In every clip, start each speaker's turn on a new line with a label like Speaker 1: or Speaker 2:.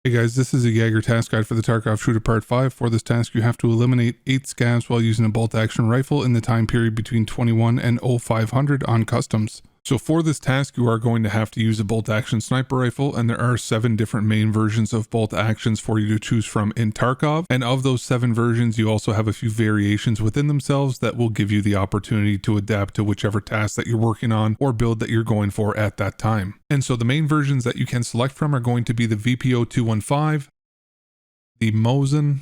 Speaker 1: Hey guys, this is a Jaeger task guide for the Tarkov shooter part 5. For this task, you have to eliminate 8 scavs while using a bolt action rifle in the time period between 21 and 0500 on customs. So for this task, you are going to have to use a bolt action sniper rifle, and there are 7 different main versions of bolt actions for you to choose from in Tarkov. And of those 7 versions, you also have a few variations within themselves that will give you the opportunity to adapt to whichever task that you're working on or build that you're going for at that time. And so the main versions that you can select from are going to be the VPO-215, the Mosin,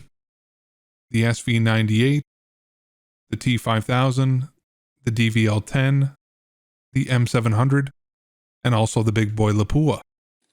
Speaker 1: the SV98, the T5000, the DVL-10, the M700, and also the big boy Lapua.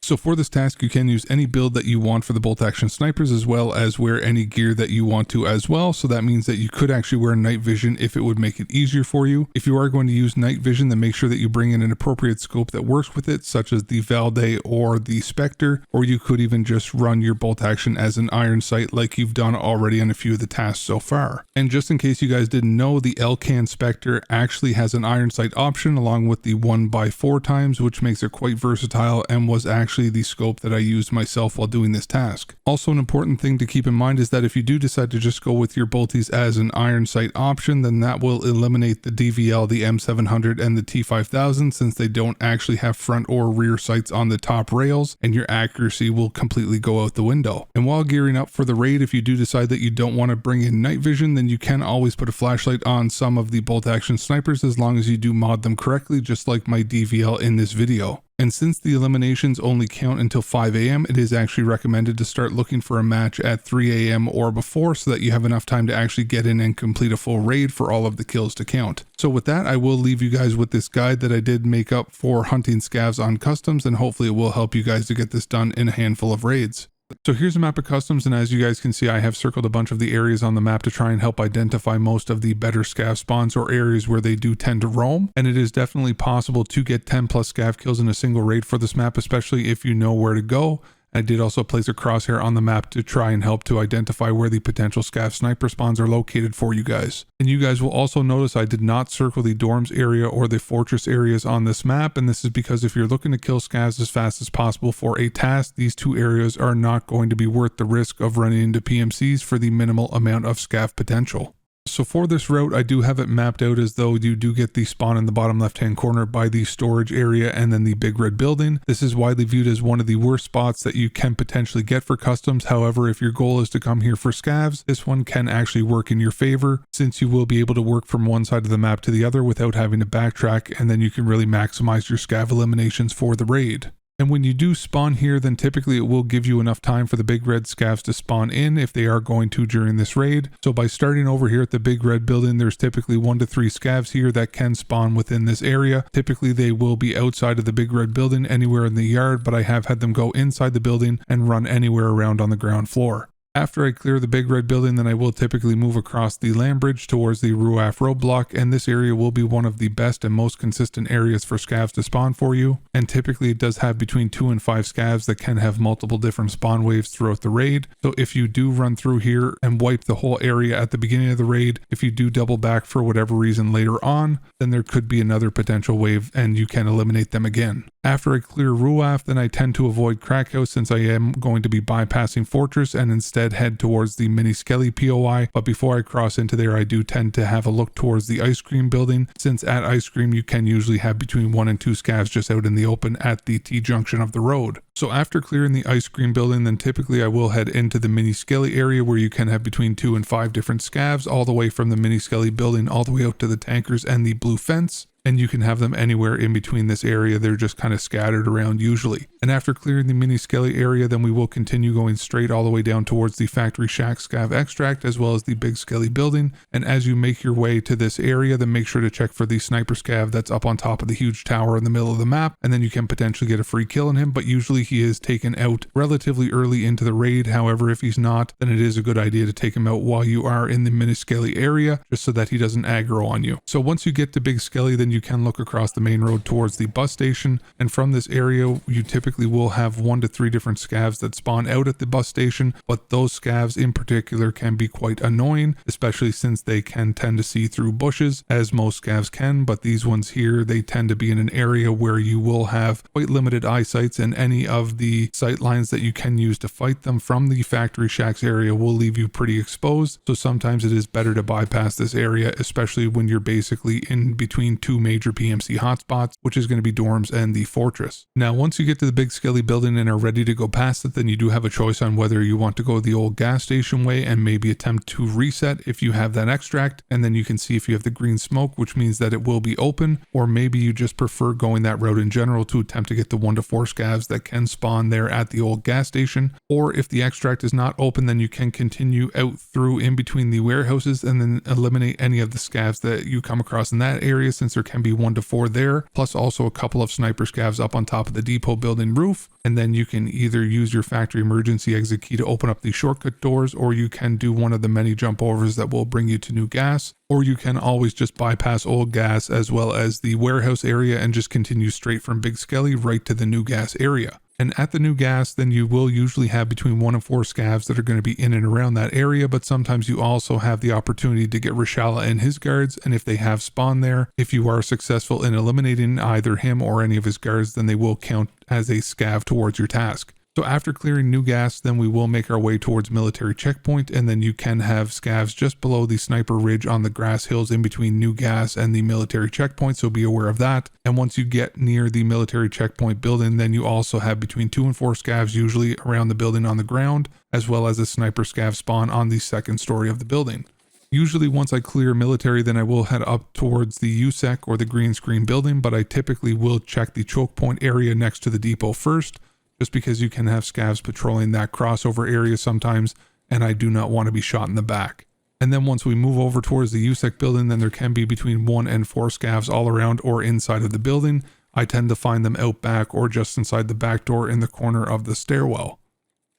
Speaker 1: So for this task, you can use any build that you want for the bolt action snipers, as well as wear any gear that you want to as well. So that means that you could actually wear night vision if it would make it easier for you. If you are going to use night vision, then make sure that you bring in an appropriate scope that works with it, such as the Valde or the Spectre, or you could even just run your bolt action as an iron sight like you've done already on a few of the tasks so far. And just in case you guys didn't know, the Elcan Spectre actually has an iron sight option along with the 1x4 times, which makes it quite versatile and was actually the scope that I used myself while doing this task. Also, an important thing to keep in mind is that if you do decide to just go with your bolties as an iron sight option, then that will eliminate the DVL, the M700, and the T5000, since they don't actually have front or rear sights on the top rails, and your accuracy will completely go out the window. And while gearing up for the raid, if you do decide that you don't want to bring in night vision, then you can always put a flashlight on some of the bolt action snipers as long as you do mod them correctly, just like my DVL in this video. And since the eliminations only count until 5 AM, it is actually recommended to start looking for a match at 3 AM or before, so that you have enough time to actually get in and complete a full raid for all of the kills to count. So with that, I will leave you guys with this guide that I did make up for hunting scavs on customs, and hopefully it will help you guys to get this done in a handful of raids. So here's a map of customs, and as you guys can see, I have circled a bunch of the areas on the map to try and help identify most of the better scav spawns or areas where they do tend to roam. And it is definitely possible to get 10 plus scav kills in a single raid for this map, especially if you know where to go. I did also place a crosshair on the map to try and help to identify where the potential scav sniper spawns are located for you guys. And you guys will also notice I did not circle the dorms area or the fortress areas on this map, and this is because if you're looking to kill scavs as fast as possible for a task, these 2 areas are not going to be worth the risk of running into PMCs for the minimal amount of scav potential. So for this route, I do have it mapped out as though you do get the spawn in the bottom left hand corner by the storage area and then the big red building. This is widely viewed as one of the worst spots that you can potentially get for customs. However, if your goal is to come here for scavs, this one can actually work in your favor, since you will be able to work from one side of the map to the other without having to backtrack, and then you can really maximize your scav eliminations for the raid. And when you do spawn here, then typically it will give you enough time for the big red scavs to spawn in if they are going to during this raid. So by starting over here at the big red building, there's typically 1 to 3 scavs here that can spawn within this area. Typically they will be outside of the big red building anywhere in the yard, but I have had them go inside the building and run anywhere around on the ground floor. After I clear the big red building, then I will typically move across the land bridge towards the Ruaf roadblock, and this area will be one of the best and most consistent areas for scavs to spawn for you. And typically it does have between 2 and 5 scavs that can have multiple different spawn waves throughout the raid. So if you do run through here and wipe the whole area at the beginning of the raid, if you do double back for whatever reason later on, then there could be another potential wave and you can eliminate them again. After I clear Ruaf, then I tend to avoid Krakow since I am going to be bypassing Fortress and instead head towards the Mini Skelly POI. But before I cross into there, I do tend to have a look towards the Ice Cream building, since at Ice Cream you can usually have between 1 and 2 scavs just out in the open at the T-junction of the road. So after clearing the Ice Cream building, then typically I will head into the Mini Skelly area where you can have between 2 and 5 different scavs, all the way from the Mini Skelly building all the way out to the tankers and the blue fence. And you can have them anywhere in between this area. They're just kind of scattered around usually. And after clearing the Mini Skelly area, then we will continue going straight all the way down towards the Factory Shack Scav Extract, as well as the Big Skelly building. And as you make your way to this area, then make sure to check for the Sniper Scav that's up on top of the huge tower in the middle of the map, and then you can potentially get a free kill on him, but usually he is taken out relatively early into the raid. However, if he's not, then it is a good idea to take him out while you are in the Mini Skelly area, just so that he doesn't aggro on you. So once you get to Big Skelly, then you you can look across the main road towards the bus station, and from this area you typically will have 1 to 3 different scavs that spawn out at the bus station, but those scavs in particular can be quite annoying, especially since they can tend to see through bushes, as most scavs can, but these ones here, they tend to be in an area where you will have quite limited eyesights, and any of the sight lines that you can use to fight them from the factory shacks area will leave you pretty exposed. So sometimes it is better to bypass this area, especially when you're basically in between 2 major PMC hotspots, which is going to be dorms and the fortress. Now once you get to the big skelly building and are ready to go past it, then you do have a choice on whether you want to go the old gas station way and maybe attempt to reset if you have that extract, and then you can see if you have the green smoke, which means that it will be open, or maybe you just prefer going that route in general to attempt to get the 1 to 4 scavs that can spawn there at the old gas station. Or if the extract is not open, then you can continue out through in between the warehouses and then eliminate any of the scavs that you come across in that area, since there can be 1 to 4 there, plus also a couple of sniper scavs up on top of the depot building roof. And then you can either use your factory emergency exit key to open up the shortcut doors, or you can do one of the many jump overs that will bring you to new gas, or you can always just bypass old gas as well as the warehouse area and just continue straight from Big Skelly right to the new gas area. And at the new gas, then you will usually have between 1 and 4 scavs that are going to be in and around that area, but sometimes you also have the opportunity to get Rashala and his guards, and if they have spawned there, if you are successful in eliminating either him or any of his guards, then they will count as a scav towards your task. So after clearing new gas, then we will make our way towards military checkpoint, and then you can have scavs just below the sniper ridge on the grass hills in between new gas and the military checkpoint, so be aware of that. And once you get near the military checkpoint building, then you also have between 2 and 4 scavs usually around the building on the ground, as well as a sniper scav spawn on the second story of the building. Usually once I clear military, then I will head up towards the USEC or the green screen building, but I typically will check the choke point area next to the depot first, just because you can have scavs patrolling that crossover area sometimes, and I do not want to be shot in the back. And then once we move over towards the USEC building, then there can be between 1 and 4 scavs all around or inside of the building. I tend to find them out back or just inside the back door in the corner of the stairwell.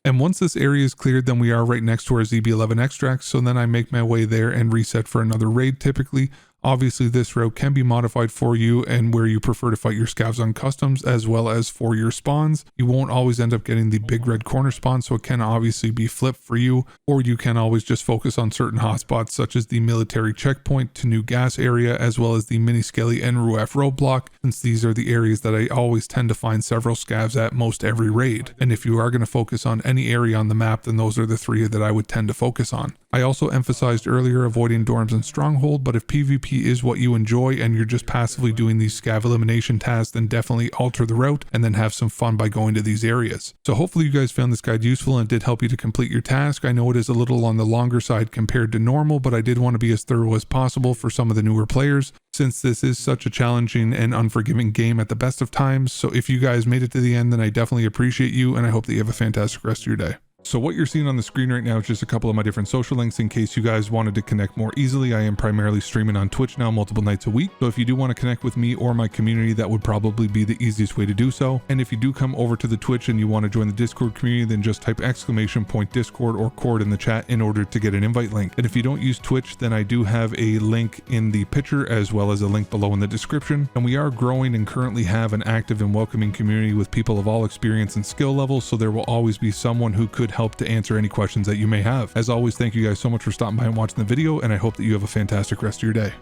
Speaker 1: And once this area is cleared, then we are right next to our ZB11 extracts, so then I make my way there and reset for another raid typically. Obviously this route can be modified for you and where you prefer to fight your scavs on customs, as well as for your spawns. You won't always end up getting the big red corner spawn, so it can obviously be flipped for you, or you can always just focus on certain hotspots such as the military checkpoint to new gas area, as well as the mini skelly and Ruaf roadblock, since these are the areas that I always tend to find several scavs at most every raid. And if you are going to focus on any area on the map, then those are the 3 that I would tend to focus on. I also emphasized earlier avoiding dorms and stronghold, but if PvP is what you enjoy and you're just passively doing these scav elimination tasks, then definitely alter the route and then have some fun by going to these areas. So hopefully you guys found this guide useful and did help you to complete your task. I know it is a little on the longer side compared to normal, but I did want to be as thorough as possible for some of the newer players, since this is such a challenging and unforgiving game at the best of times. So if you guys made it to the end, then I definitely appreciate you, and I hope that you have a fantastic rest of your day. So what you're seeing on the screen right now is just a couple of my different social links in case you guys wanted to connect more easily. I am primarily streaming on Twitch now multiple nights a week. So if you do want to connect with me or my community, that would probably be the easiest way to do so. And if you do come over to the Twitch and you want to join the Discord community, then just type !Discord or cord in the chat in order to get an invite link. And if you don't use Twitch, then I do have a link in the picture as well as a link below in the description. And we are growing and currently have an active and welcoming community with people of all experience and skill levels. So there will always be someone who could help to answer any questions that you may have. As always, thank you guys so much for stopping by and watching the video, and I hope that you have a fantastic rest of your day.